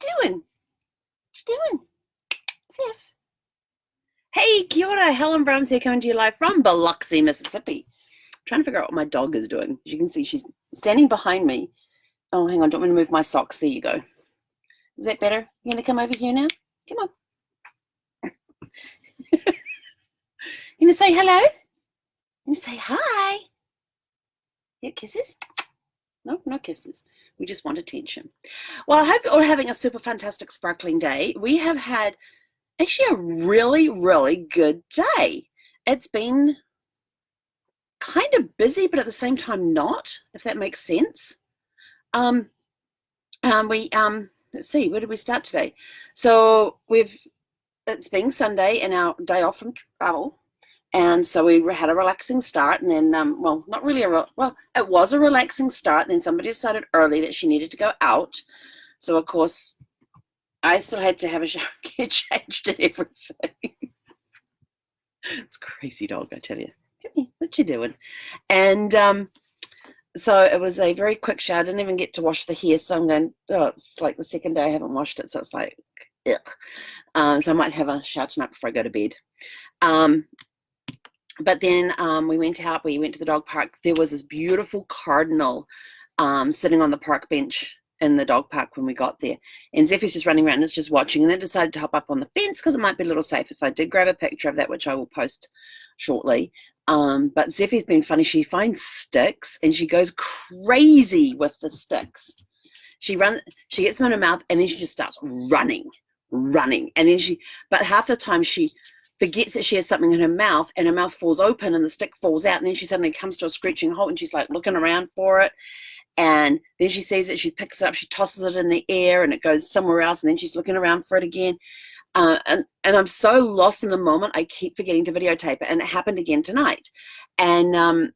doing? What you doing? Seth. Hey, kia ora, Helen Brahms here coming to you live from Biloxi, Mississippi. I'm trying to figure out what my dog is doing. As you can see, she's standing behind me. Oh, hang on, don't want to move my socks. There you go. Is that better? You gonna come over here now? Come on. You gonna say hello? You gonna say hi? Yeah, kisses? No, no kisses. We just want attention. Well, I hope you're all having a super fantastic sparkling day. We have had actually a really, really good day. It's been kind of busy, but at the same time not, if that makes sense. Let's see, where did we start today? So it's being Sunday and our day off from travel. And so we had a relaxing start, and then, well, not really it was a relaxing start. And then somebody decided early that she needed to go out. So, of course, I still had to have a shower, get changed and everything. It's a crazy dog, I tell you. Come here, what you doing? And so it was a very quick shower. I didn't even get to wash the hair, so I'm going, it's like the second day I haven't washed it, so it's like, ugh. So I might have a shower tonight before I go to bed. But then we went out, we went to the dog park. There was this beautiful cardinal sitting on the park bench in the dog park when we got there. And Zeffy's just running around and is just watching, and then decided to hop up on the fence because it might be a little safer. So I did grab a picture of that, which I will post shortly. But Zeffy's been funny. She finds sticks and she goes crazy with the sticks. She gets them in her mouth, and then she just starts running. And then but half the time she forgets that she has something in her mouth, and her mouth falls open and the stick falls out, and then she suddenly comes to a screeching halt, and she's like looking around for it, and then she sees it, she picks it up, she tosses it in the air, and it goes somewhere else, and then she's looking around for it again. And I'm so lost in the moment, I keep forgetting to videotape it, and it happened again tonight. And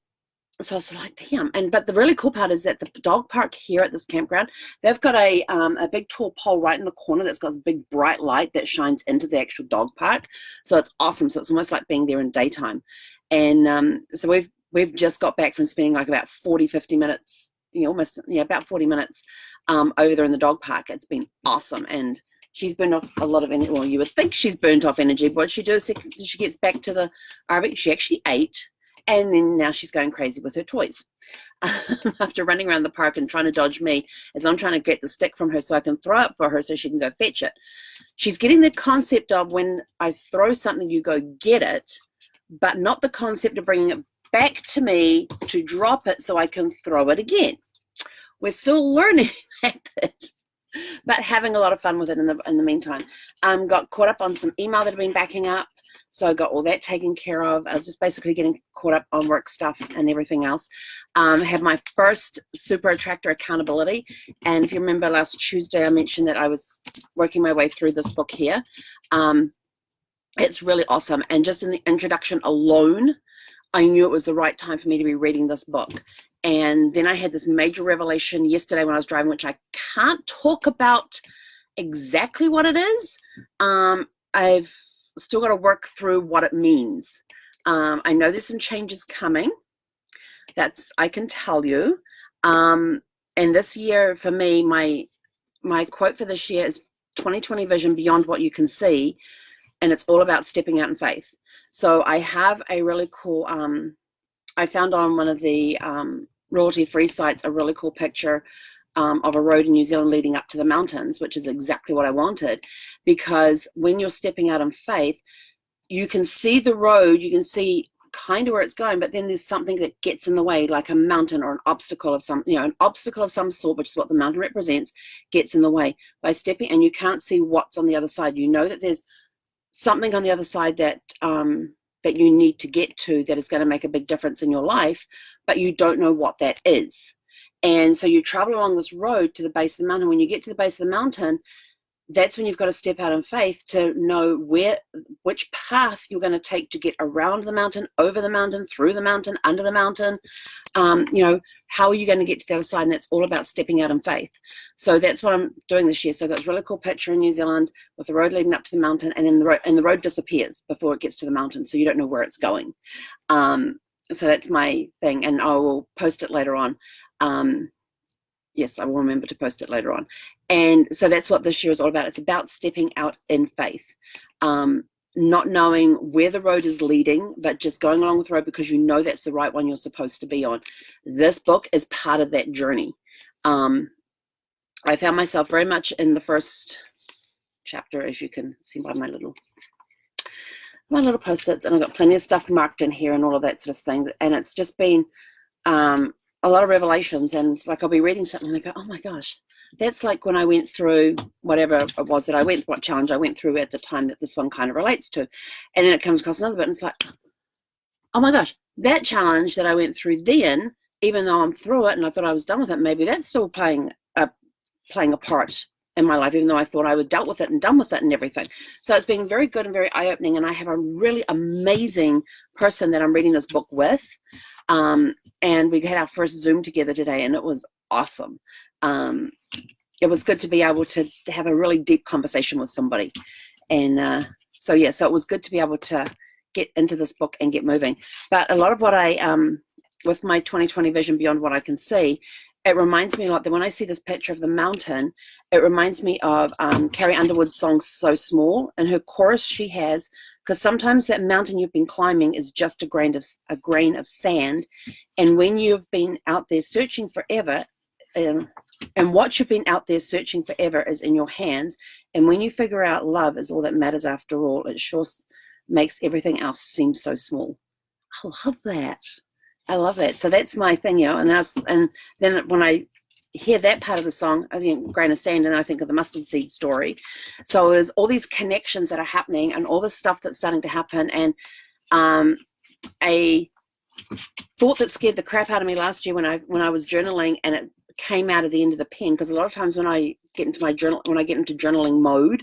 so I was like, damn. But the really cool part is that the dog park here at this campground, they've got a big tall pole right in the corner that's got a big bright light that shines into the actual dog park. So it's awesome. So it's almost like being there in daytime. And so we've just got back from spending like about 50 minutes, about 40 minutes over there in the dog park. It's been awesome. And she's burned off a lot of energy. Well, you would think she's burnt off energy. What she does, she gets back to the RV. She actually ate. And then now she's going crazy with her toys. After running around the park and trying to dodge me as I'm trying to get the stick from her so I can throw it for her so she can go fetch it. She's getting the concept of when I throw something, you go get it, but not the concept of bringing it back to me to drop it so I can throw it again. We're still learning that bit, but having a lot of fun with it in the meantime. Got caught up on some email that had been backing up. So I got all that taken care of. I was just basically getting caught up on work stuff and everything else. Had my first super attractor accountability. And if you remember last Tuesday, I mentioned that I was working my way through this book here. It's really awesome. And just in the introduction alone, I knew it was the right time for me to be reading this book. And then I had this major revelation yesterday when I was driving, which I can't talk about exactly what it is. I've still got to work through what it means. I know there's some changes coming. I can tell you. And this year for me, my quote for this year is 2020 vision beyond what you can see. And it's all about stepping out in faith. So I have a really cool, I found on one of the royalty-free sites a really cool picture of a road in New Zealand leading up to the mountains, which is exactly what I wanted, because when you're stepping out in faith, you can see the road, you can see kind of where it's going, but then there's something that gets in the way, like a mountain or an obstacle of some sort, which is what the mountain represents, gets in the way by stepping, and you can't see what's on the other side. You know that there's something on the other side that you need to get to that is going to make a big difference in your life, but you don't know what that is. And so you travel along this road to the base of the mountain. When you get to the base of the mountain, that's when you've got to step out in faith to know which path you're going to take to get around the mountain, over the mountain, through the mountain, under the mountain. How are you going to get to the other side? And that's all about stepping out in faith. So that's what I'm doing this year. So I've got this really cool picture in New Zealand with the road leading up to the mountain, and then the road disappears before it gets to the mountain. So you don't know where it's going. So that's my thing, and I will post it later on. Yes, I will remember to post it later on. And so that's what this year is all about. It's about stepping out in faith. Not knowing where the road is leading, but just going along with the road because you know that's the right one you're supposed to be on. This book is part of that journey. I found myself very much in the first chapter, as you can see by my little post-its, and I've got plenty of stuff marked in here and all of that sort of thing. And it's just been a lot of revelations, and like I'll be reading something and I go, oh my gosh, that's like when I went through whatever it was that I went, what challenge I went through at the time that this one kind of relates to. And then it comes across another bit and it's like, oh my gosh, that challenge that I went through then, even though I'm through it and I thought I was done with it, maybe that's still playing a part in my life, even though I thought I would dealt with it and done with it and everything. So it's been very good and very eye-opening, and I have a really amazing person that I'm reading this book with. And we had our first Zoom together today, and it was awesome. It was good to be able to have a really deep conversation with somebody. And so it was good to be able to get into this book and get moving. But a lot of what with my 2020 vision beyond what I can see, it reminds me a lot that when I see this picture of the mountain, it reminds me of Carrie Underwood's song So Small, and her chorus she has, because sometimes that mountain you've been climbing is just a grain of sand, and when you've been out there searching forever, and what you've been out there searching forever is in your hands, and when you figure out love is all that matters after all, it sure makes everything else seem so small. I love that. I love that. So that's my thing, and then when I hear that part of the song, I think grain of sand, and I think of the mustard seed story. So there's all these connections that are happening and all this stuff that's starting to happen. And a thought that scared the crap out of me last year when I was journaling, and it came out of the end of the pen, because a lot of times when I get into journaling mode,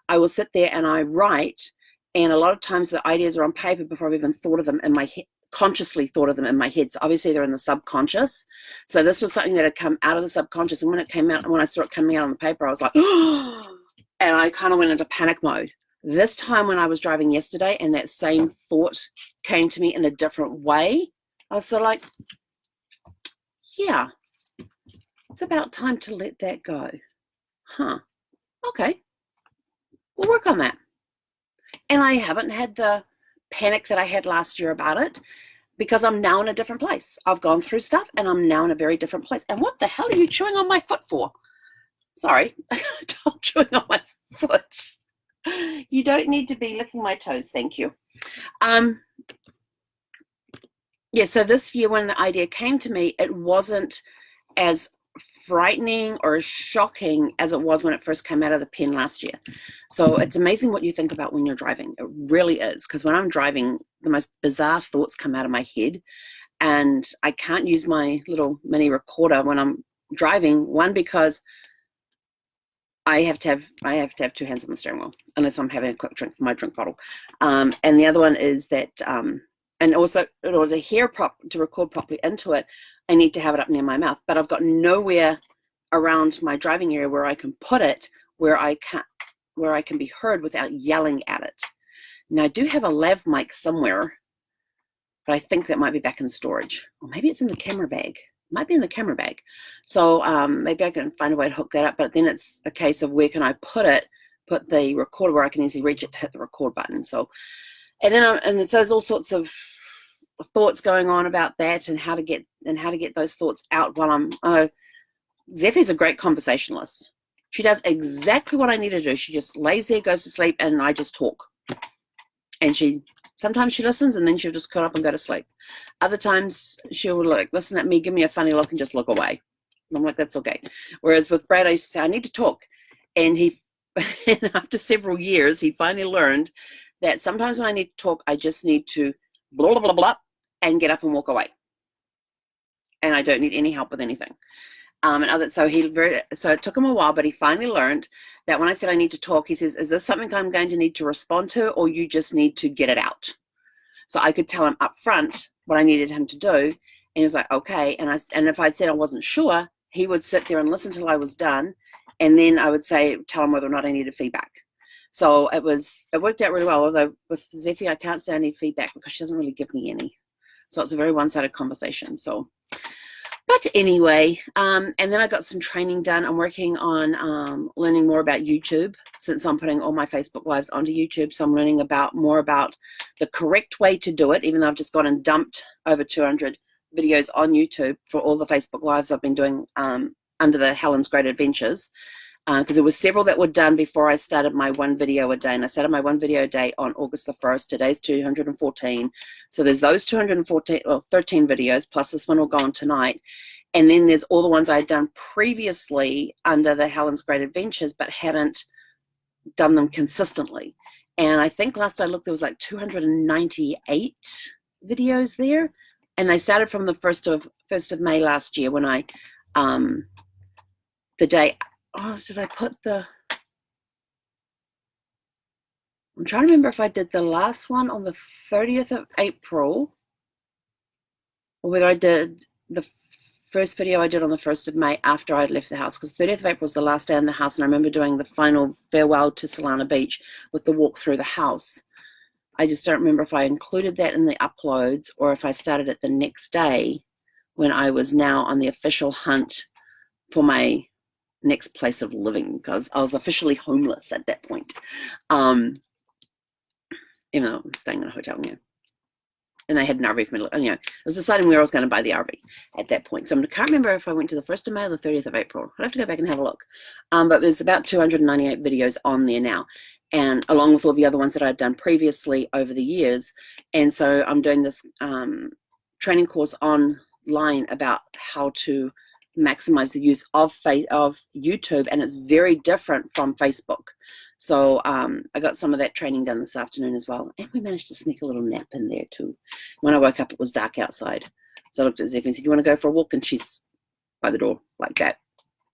I will sit there and I write, and a lot of times the ideas are on paper before I've even thought of them in my head. Consciously thought of them in my head. So obviously they're in the subconscious. So this was something that had come out of the subconscious, and when it came out, and when I saw it coming out on the paper, I was like, oh, and I kind of went into panic mode. This time when I was driving yesterday and that same thought came to me in a different way, I was sort of like, yeah, it's about time to let that go. Okay, we'll work on that. And I haven't had the panic that I had last year about it, because I'm now in a different place. I've gone through stuff and I'm now in a very different place. And what the hell are you chewing on my foot for? Sorry, stop chewing on my foot. You don't need to be licking my toes, thank you. So this year when the idea came to me, it wasn't as frightening or shocking as it was when it first came out of the pen last year. So it's amazing what you think about when you're driving. It really is, because when I'm driving, the most bizarre thoughts come out of my head, and I can't use my little mini recorder when I'm driving. One, because I have to have two hands on the steering wheel unless I'm having a quick drink from my drink bottle. And the other one is that, and also in order to record properly into it, I need to have it up near my mouth, but I've got nowhere around my driving area where I can put it where I can be heard without yelling at it. Now I do have a lav mic somewhere, but I think that might be back in storage, or maybe it's in the camera bag. It might be in the camera bag. So maybe I can find a way to hook that up, but then it's a case of where can I put the recorder where I can easily reach it to hit the record button. So, and so there's all sorts of thoughts going on about that, and how to get those thoughts out while I'm Zephy's a great conversationalist. She does exactly what I need to do. She just lays there, goes to sleep, and I just talk. And sometimes she listens, and then she'll just curl up and go to sleep. Other times she'll listen at me, give me a funny look, and just look away. I'm like, that's okay. Whereas with Brad, I used to say, I need to talk. And after several years, he finally learned that sometimes when I need to talk, I just need to blah, blah, blah, blah, and get up and walk away. And I don't need any help with anything. So it took him a while, but he finally learned that when I said I need to talk, he says, is this something I'm going to need to respond to, or you just need to get it out? So I could tell him up front what I needed him to do. And he was like, okay. And if I'd said I wasn't sure, he would sit there and listen till I was done. And then I would tell him whether or not I needed feedback. So it worked out really well. Although with Zephy, I can't say I need feedback because she doesn't really give me any. So it's a very one-sided conversation. So But anyway, and then I got some training done. I'm working on learning more about YouTube, since I'm putting all my Facebook Lives onto YouTube. So I'm learning more about the correct way to do it, even though I've just gone and dumped over 200 videos on YouTube for all the Facebook Lives I've been doing under the Helen's Great Adventures. Because there were several that were done before I started my 1 video a day. And I started my 1 video a day on August the 1st. Today's 214. So there's those 214, well, 13 videos, plus this one will go on tonight. And then there's all the ones I had done previously under the Helen's Great Adventures, but hadn't done them consistently. And I think last I looked, there was like 298 videos there. And they started from the 1st of May last year, when I, the day, oh, did I put the, I'm trying to remember if I did the last one on the 30th of April, or whether I did the first video I did on the 1st of May after I'd left the house, because 30th of April was the last day in the house, and I remember doing the final farewell to Solana Beach with the walk through the house. I just don't remember if I included that in the uploads, or if I started it the next day when I was now on the official hunt for my next place of living, because I was officially homeless at that point. Even though I'm staying in a hotel, and they had an RV for me. I was deciding where I was going to buy the RV at that point. So I can't remember if I went to the 1st of May or the 30th of April. I'd have to go back and have a look. But there's about 298 videos on there now, and along with all the other ones that I'd done previously over the years. And so I'm doing this training course online about how to maximize the use of YouTube, and it's very different from Facebook. So I got some of that training done this afternoon as well, and we managed to sneak a little nap in there too. When I woke up, it was dark outside, so I looked at Zeph and said, "You want to go for a walk?" And she's by the door like that.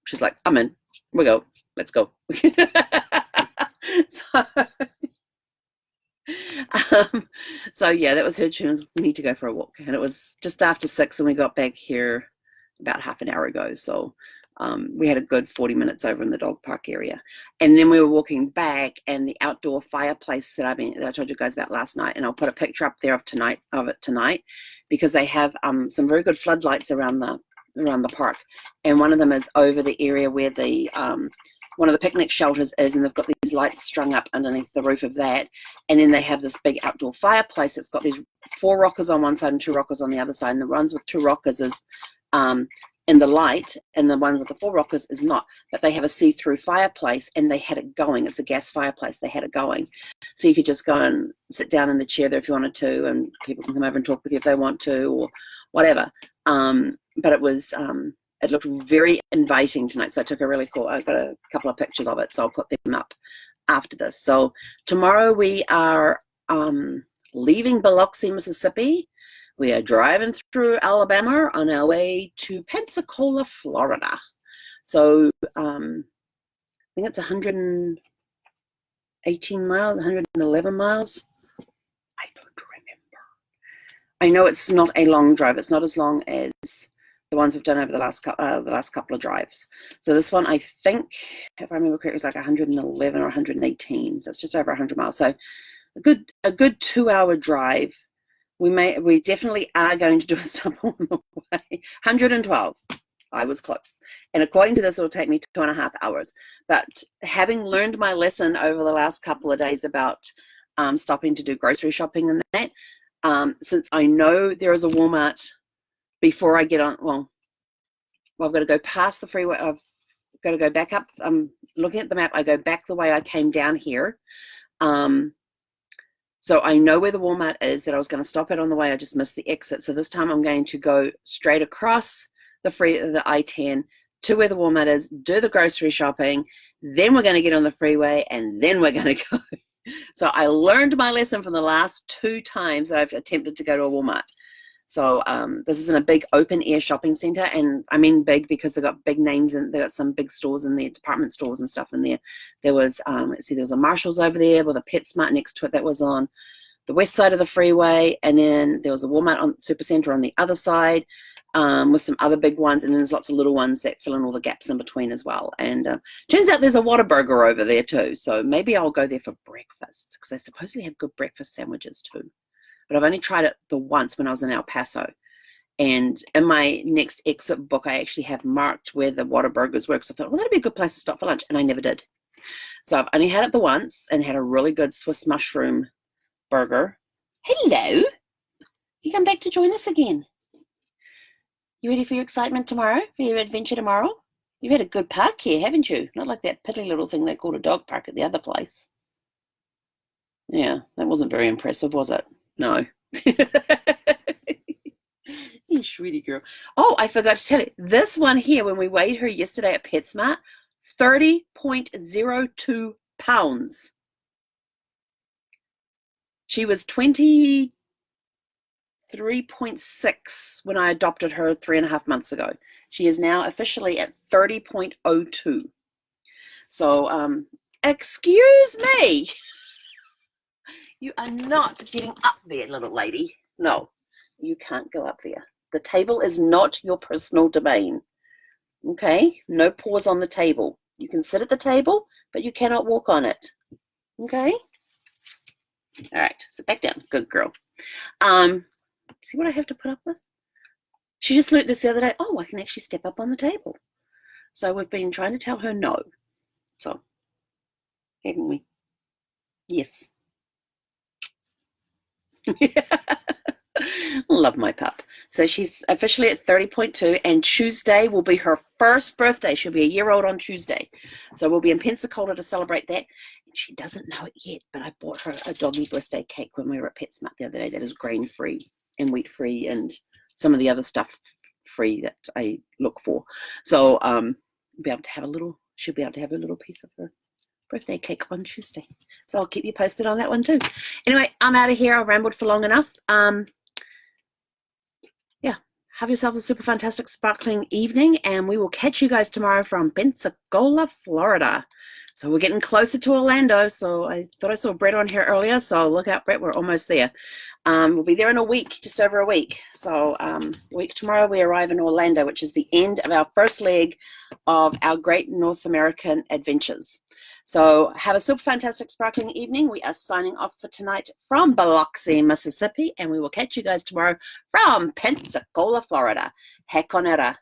She's like, "I'm in. We go. Let's go." So yeah, that was her choosing me to go for a walk, and it was just after 6, and we got back here about half an hour ago. So we had a good 40 minutes over in the dog park area, and then we were walking back, and the outdoor fireplace that I told you guys about last night, and I'll put a picture up there of it tonight, because they have some very good floodlights around the park, and one of them is over the area where the one of the picnic shelters is, and they've got these lights strung up underneath the roof of that. And then they have this big outdoor fireplace. It's got these 4 rockers on one side and 2 rockers on the other side, and the ones with 2 rockers is in the light, and the one with the 4 rockers is not. But they have a see-through fireplace, and they had it going. It's a gas fireplace. They had it going, so you could just go and sit down in the chair there if you wanted to, and people can come over and talk with you if they want to, or whatever. But it was it looked very inviting tonight, so I took a really cool, I got a couple of pictures of it, so I'll put them up after this. So tomorrow we are leaving Biloxi, Mississippi. We are driving through Alabama on our way to Pensacola, Florida. So I think it's 118 miles, 111 miles. I don't remember. I know it's not a long drive. It's not as long as the ones we've done over the last couple of drives. So this one, I think, if I remember correctly, was like 111 or 118. So it's just over 100 miles. So a good 2-hour drive. We definitely are going to do a stop on the way. 112. I was close. And according to this, it'll take me 2.5 hours. But having learned my lesson over the last couple of days about stopping to do grocery shopping and that, since I know there is a Walmart before I get on, well, I've got to go past the freeway. I've got to go back up. I'm looking at the map. I go back the way I came down here. So I know where the Walmart is that I was going to stop at on the way. I just missed the exit. So this time I'm going to go straight across the I-10 to where the Walmart is, do the grocery shopping. Then we're going to get on the freeway, and then we're going to go. So I learned my lesson from the last 2 times that I've attempted to go to a Walmart. So this is in a big open air shopping center, and I mean big because they've got big names, and they've got some big stores in there, department stores and stuff in there. There was, let's see, there was a Marshall's over there with a PetSmart next to it that was on the west side of the freeway, and then there was a Walmart on Supercenter on the other side with some other big ones, and then there's lots of little ones that fill in all the gaps in between as well. And turns out there's a Whataburger over there too, so maybe I'll go there for breakfast because they supposedly have good breakfast sandwiches too. But I've only tried it the once when I was in El Paso, And in my next exit book, I actually have marked where the Whataburgers were, because I thought, well, that'd be a good place to stop for lunch, and I never did. So I've only had it the once and had a really good Swiss mushroom burger. Hello. You come back to join us again. You ready for your excitement tomorrow, for your adventure tomorrow? You've had a good park here, haven't you? Not like that piddly little thing they called a dog park at the other place. Yeah, that wasn't very impressive, was it? No. You sweetie girl. Oh, I forgot to tell you, this one here, when we weighed her yesterday at PetSmart, 30.02 pounds. She was 23.6 when I adopted her 3.5 months ago. She is now officially at 30.02. So, excuse me. You are not getting up there, little lady. No, you can't go up there. The table is not your personal domain. Okay? No paws on the table. You can sit at the table, but you cannot walk on it. Okay? All right, sit back down. Good girl. See what I have to put up with? She just learned this the other day. Oh, I can actually step up on the table. So we've been trying to tell her no. So, haven't we? Yes. Love my pup. So she's officially at 30.2, and Tuesday will be her first birthday. She'll be a year old on Tuesday. So we'll be in Pensacola to celebrate that. She doesn't know it yet, but I bought her a doggy birthday cake when we were at PetSmart the other day that is grain-free and wheat-free and some of the other stuff free that I look for. So be able to have she'll be able to have a little piece of her birthday cake on Tuesday. So I'll keep you posted on that one too. Anyway, I'm out of here. I've rambled for long enough. Yeah, have yourselves a super fantastic sparkling evening, and we will catch you guys tomorrow from Pensacola, Florida. So we're getting closer to Orlando. So I thought I saw Brett on here earlier. So look out, Brett. We're almost there. We'll be there in a week, just over a week. So a week tomorrow, we arrive in Orlando, which is the end of our first leg of our great North American adventures. So have a super fantastic sparkling evening. We are signing off for tonight from Biloxi, Mississippi, and we will catch you guys tomorrow from Pensacola, Florida. Heck on era.